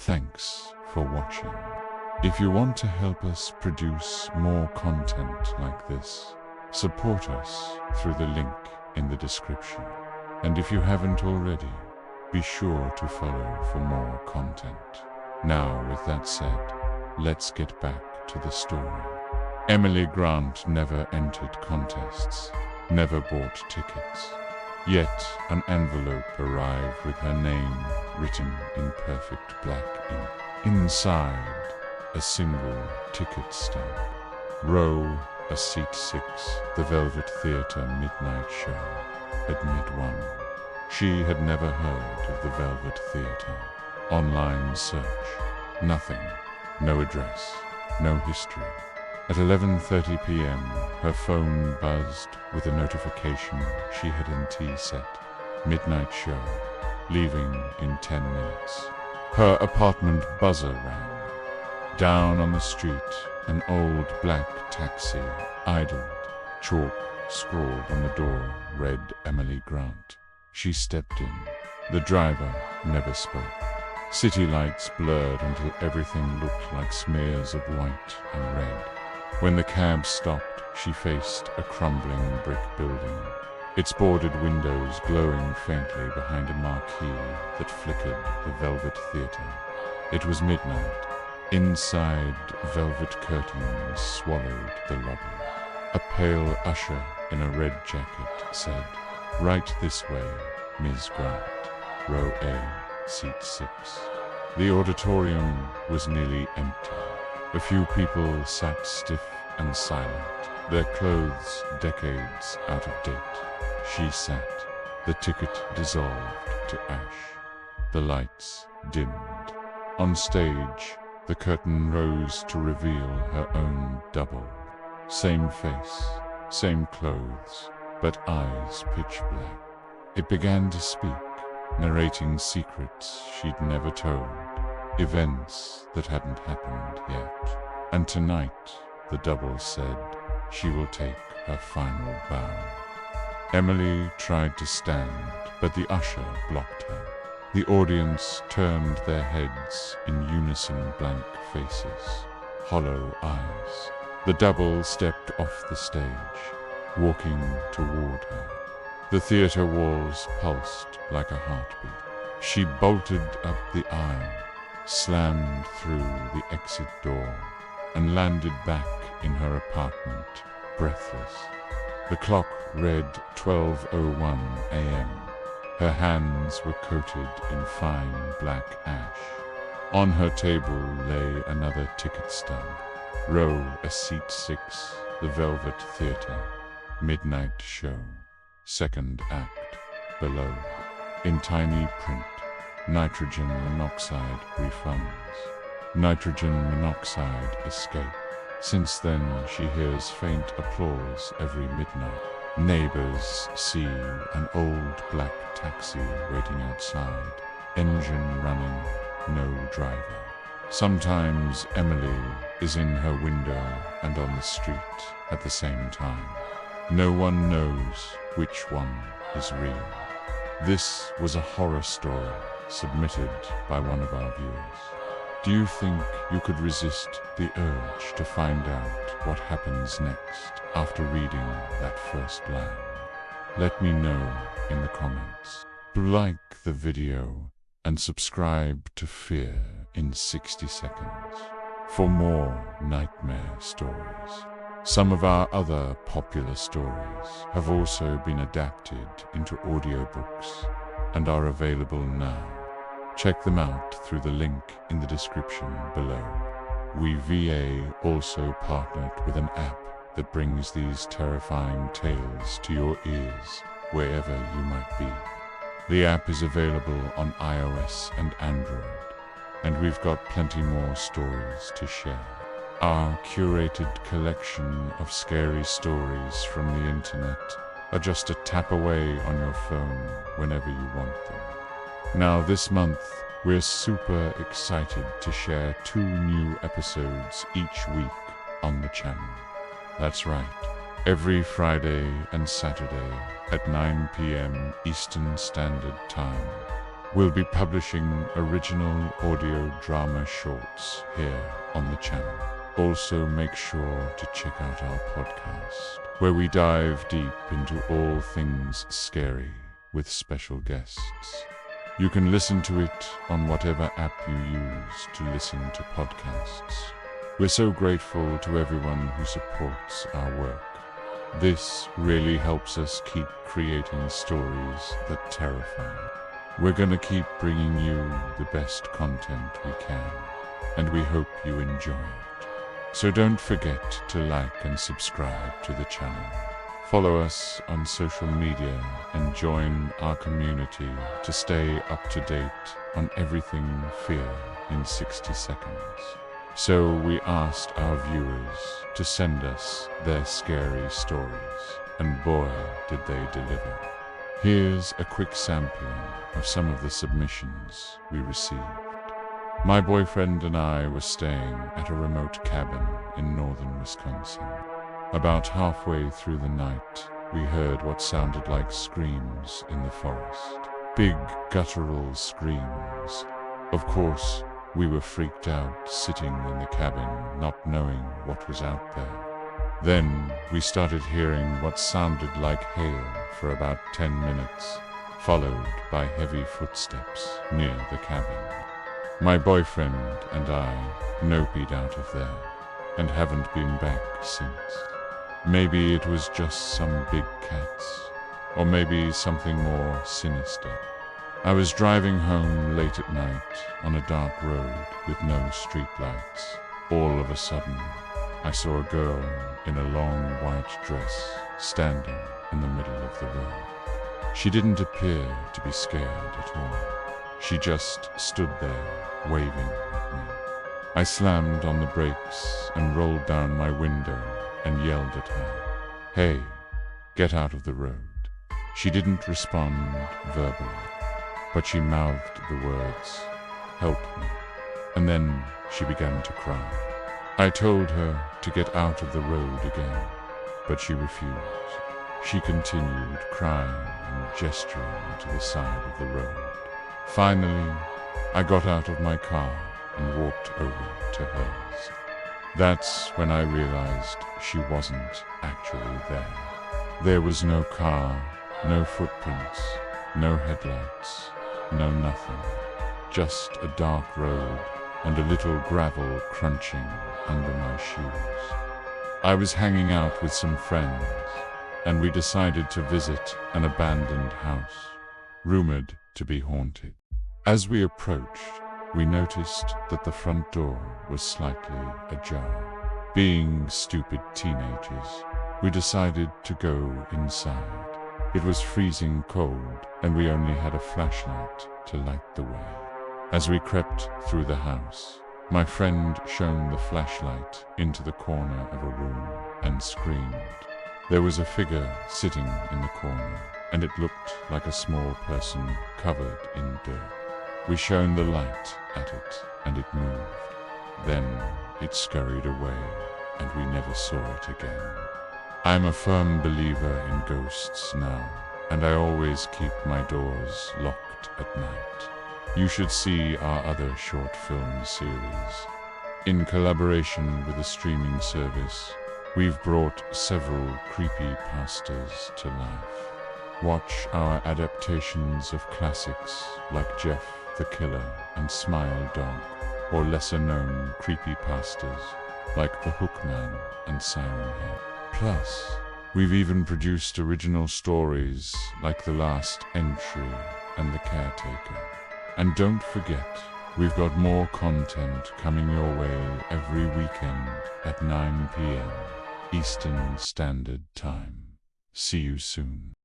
Thanks for watching. If you want to help us produce more content like this, support us through the link in the description. And if you haven't already, be sure to follow for more content. Now, with that said, let's get back to the story. Emily Grant never entered contests, never bought tickets. Yet an envelope arrived with her name written in perfect black ink. Inside, a single ticket stamp. Row a seat 6, the Velvet Theatre midnight show. Admit 1. She had never heard of the Velvet Theatre. Online search. Nothing. No address. No history. At 11:30 p.m., her phone buzzed with a notification she had NT set. Midnight show. Leaving in 10 minutes. Her apartment buzzer rang. Down on the street, an old black taxi idled. Chalk scrawled on the door read Emily Grant. She stepped in. The driver never spoke. City lights blurred until everything looked like smears of white and red. When the cab stopped, she faced a crumbling brick building, its boarded windows glowing faintly behind a marquee that flickered the Velvet Theatre. It was midnight. Inside, velvet curtains swallowed the lobby. A pale usher in a red jacket said, "Right this way, Ms. Grant, row A, seat 6. The auditorium was nearly empty. A few people sat stiff and silent, their clothes decades out of date. She sat. The ticket dissolved to ash. The lights dimmed. On stage, the curtain rose to reveal her own double. Same face, same clothes, but eyes pitch black. It began to speak, narrating secrets she'd never told, events that hadn't happened yet. And tonight, the double said, she will take her final bow. Emily tried to stand, but the usher blocked her. The audience turned their heads in unison, blank faces, hollow eyes. The double stepped off the stage, walking toward her. The theater walls pulsed like a heartbeat. She bolted up the aisle, slammed through the exit door, and landed back in her apartment, breathless. The clock read 12:01 a.m. Her hands were coated in fine black ash. On her table lay another ticket stub. Row a seat 6, the Velvet Theatre, midnight show, second act, below. In tiny print, nitrogen monoxide refunds. Nitrogen monoxide escape. Since then, she hears faint applause every midnight. Neighbors see an old black taxi waiting outside, engine running, no driver. Sometimes Emily is in her window and on the street at the same time. No one knows which one is real. This was a horror story submitted by one of our viewers. Do you think you could resist the urge to find out what happens next after reading that first line? Let me know in the comments. Like the video and subscribe to Fear in 60 Seconds for more nightmare stories. Some of our other popular stories have also been adapted into audiobooks and are available now. Check them out through the link in the description below. We VA also partnered with an app that brings these terrifying tales to your ears wherever you might be. The app is available on iOS and Android, and we've got plenty more stories to share. Our curated collection of scary stories from the internet are just a tap away on your phone whenever you want them. Now this month, we're super excited to share 2 new episodes each week on the channel. That's right, every Friday and Saturday at 9 p.m. Eastern Standard Time. We'll be publishing original audio drama shorts here on the channel. Also, make sure to check out our podcast, where we dive deep into all things scary with special guests. You can listen to it on whatever app you use to listen to podcasts. We're so grateful to everyone who supports our work. This really helps us keep creating stories that terrify. We're gonna keep bringing you the best content we can, and we hope you enjoy it. So don't forget to like and subscribe to the channel. Follow us on social media and join our community to stay up to date on everything Fear in 60 seconds. So we asked our viewers to send us their scary stories, and boy, did they deliver. Here's a quick sampling of some of the submissions we received. My boyfriend and I were staying at a remote cabin in northern Wisconsin. About halfway through the night, we heard what sounded like screams in the forest. Big guttural screams. Of course, we were freaked out, sitting in the cabin, not knowing what was out there. Then we started hearing what sounded like hail for about 10 minutes, followed by heavy footsteps near the cabin. My boyfriend and I nopied out of there and haven't been back since. Maybe it was just some big cats, or maybe something more sinister. I was driving home late at night on a dark road with no streetlights. All of a sudden, I saw a girl in a long white dress standing in the middle of the road. She didn't appear to be scared at all. She just stood there, waving at me. I slammed on the brakes and rolled down my window and yelled at her, "Hey, get out of the road." She didn't respond verbally, but she mouthed the words, "Help me," and then she began to cry. I told her to get out of the road again, but she refused. She continued crying and gesturing to the side of the road. Finally, I got out of my car and walked over to hers. That's when I realized she wasn't actually there. There was no car, no footprints, no headlights, no nothing. Just a dark road and a little gravel crunching under my shoes. I was hanging out with some friends, and we decided to visit an abandoned house, rumored to be haunted. As we approached, we noticed that the front door was slightly ajar. Being stupid teenagers, we decided to go inside. It was freezing cold, and we only had a flashlight to light the way. As we crept through the house, my friend shone the flashlight into the corner of a room and screamed. There was a figure sitting in the corner, and it looked like a small person covered in dirt. We shone the light at it, and it moved. Then it scurried away, and we never saw it again. I'm a firm believer in ghosts now, and I always keep my doors locked at night. You should see our other short film series. In collaboration with a streaming service, we've brought several creepypastas to life. Watch our adaptations of classics like Jeff the Killer and Smile Dog, or lesser-known creepypastas like The Hookman and Siren Head. Plus, we've even produced original stories like The Last Entry and The Caretaker. And don't forget, we've got more content coming your way every weekend at 9 p.m. Eastern Standard Time. See you soon.